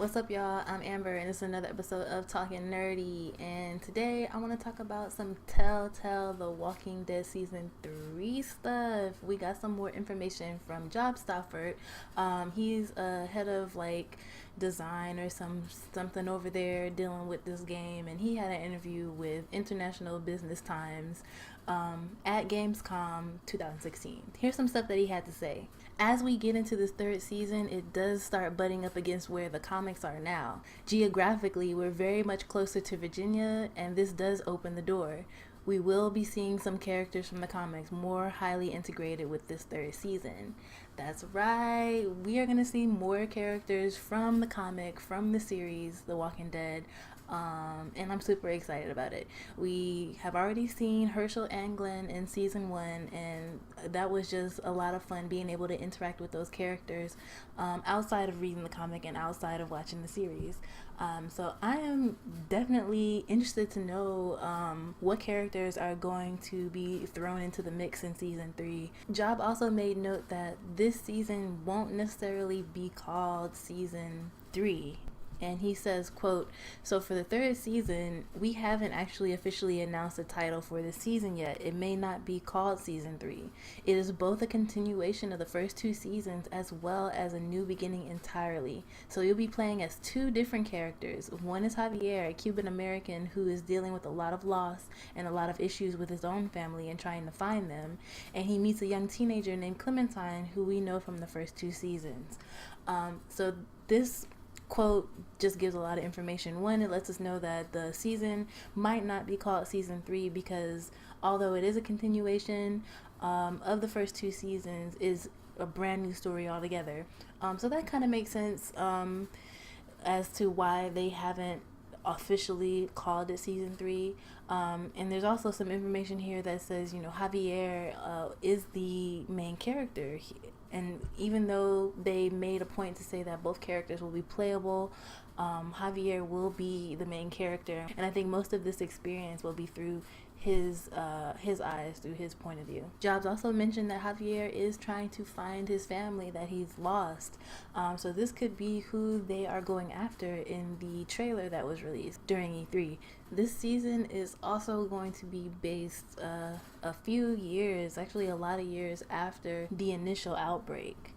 What's up, y'all? I'm Amber, and it's another episode of Talking Nerdy. And today I want to talk about some Telltale The Walking Dead Season 3 stuff. We got some more information from Job Stafford. He's head of design or something over there dealing with this game, and he had an interview with International Business Times at Gamescom 2016. Here's some stuff that he had to say. As we get into this third season, it does start butting up against where the comics are now. Geographically, we're very much closer to Virginia, and this does open the door. We will be seeing some characters from the comics more highly integrated with this third season. That's right, we are going to see more characters from the comic, from the series, The Walking Dead, and I'm super excited about it. We have already seen Herschel and Glenn in season 1, and that was just a lot of fun being able to interact with those characters outside of reading the comic and outside of watching the series. So I am definitely interested to know what characters are going to be thrown into the mix in season 3. Job also made note that this season won't necessarily be called season 3. And he says, quote, "So for the third season, we haven't actually officially announced a title for this season yet. It may not be called season 3. It is both a continuation of the first 2 seasons as well as a new beginning entirely. So you'll be playing as 2 different characters. One is Javier, a Cuban American who is dealing with a lot of loss and a lot of issues with his own family and trying to find them. And he meets a young teenager named Clementine, who we know from the first 2 seasons." So this quote just gives a lot of information. One, it lets us know that the season might not be called season 3 because although it is a continuation of the first 2 seasons, is a brand new story altogether. So that kind of makes sense as to why they haven't officially called it season 3. And there's also some information here that says, Javier is the main character. And even though they made a point to say that both characters will be playable, Javier will be the main character. And I think most of this experience will be through his eyes, through his point of view. Jobs also mentioned that Javier is trying to find his family that he's lost. So this could be who they are going after in the trailer that was released during E3. This season is also going to be based a few years, actually a lot of years after the initial outbreak.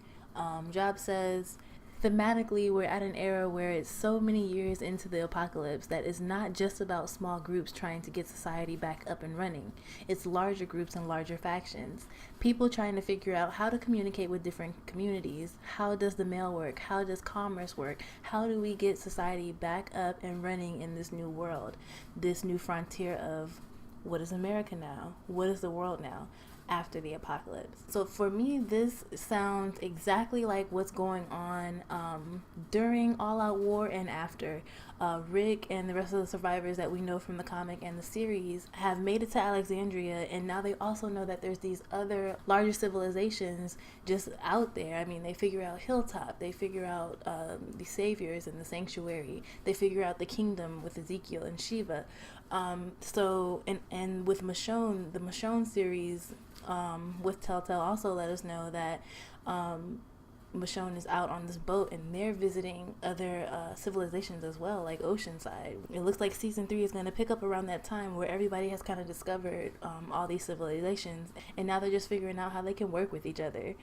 Job says, "Thematically, we're at an era where it's so many years into the apocalypse that it's not just about small groups trying to get society back up and running. It's larger groups and larger factions. People trying to figure out how to communicate with different communities. How does the mail work? How does commerce work? How do we get society back up and running in this new world? This new frontier of what is America now? What is the world now? After the apocalypse." So for me, this sounds exactly like what's going on during All Out War and after. Rick and the rest of the survivors that we know from the comic and the series have made it to Alexandria, and now they also know that there's these other larger civilizations just out there. I mean, they figure out Hilltop, they figure out the Saviors and the Sanctuary, they figure out the Kingdom with Ezekiel and Shiva. And with Michonne, the Michonne series with Telltale also let us know that Michonne is out on this boat and they're visiting other civilizations as well, like Oceanside. It looks like season 3 is going to pick up around that time where everybody has kind of discovered all these civilizations, and now they're just figuring out how they can work with each other.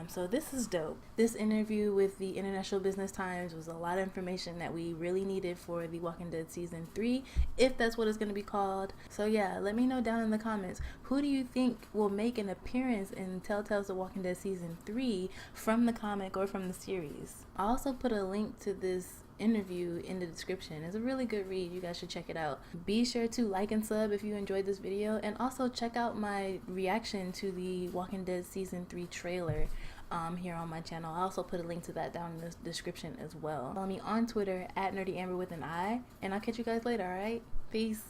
So this is dope. This interview with the International Business Times was a lot of information that we really needed for The Walking Dead Season 3, if that's what it's going to be called. So yeah, let me know down in the comments, who do you think will make an appearance in TellTale's The Walking Dead Season 3 from the comic or from the series? I also put a link to this interview in the description. It's a really good read. You guys should check it out. Be sure to like and sub if you enjoyed this video, and also check out my reaction to the Walking Dead Season 3 trailer here on my channel. I also put a link to that down in the description as well. Follow me on Twitter at NerdyAmber with an I, and I'll catch you guys later, alright? Peace.